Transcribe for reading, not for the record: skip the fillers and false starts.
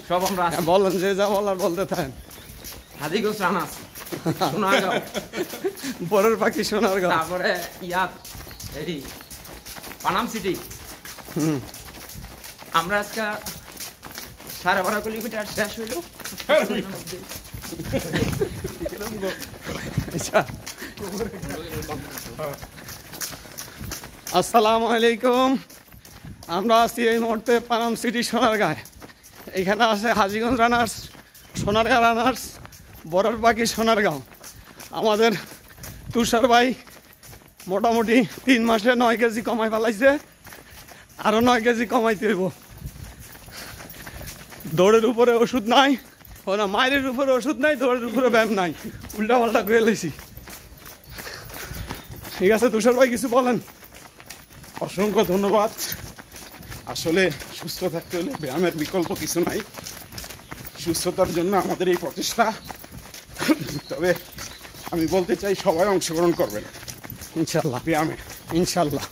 সব আমরা বলেন, যে যা বলার বলতে থাকেন। হাজিগঞ্জ রানার্স, সোনারগাঁও, বরের পাখি সোনারগাঁও, তারপরে এই পানাম সিটি। আমরা আজকে 12.5 কিলোমিটার শেষ হইল। আসসালামু আলাইকুম। আমরা আছি এই মুহূর্তে পানাম সিটি সোনারগাঁয়। এখানে আছে হাজীগঞ্জ রানার্স, সোনারগাঁ রানার্স, বরের পাখি সোনারগাঁও। আমাদের তুষার ভাই মোটামুটি 3 মাসে 9 কেজি কমাই ফেলাইছে, আরও 9 কেজি কমাইতে হইব। দৌড়ের উপরে ওষুধ নাই, ও না, মায়ের উপরে ওষুধ নাই, দৌড়ের উপরে ব্যায়াম নাই, উল্টা পাল্টা করে লইছি। ঠিক আছে তুষার ভাই, কিছু বলেন। অসংখ্য ধন্যবাদ। আসলে সুস্থ থাকতে হলে ব্যায়ামের বিকল্প কিছু নাই, সুস্থতার জন্য আমাদের এই প্রচেষ্টা। তবে আমি বলতে চাই, সবাই অংশগ্রহণ করবেন ইনশাল্লাহ, ব্যায়ামে। ইনশাল্লাহ।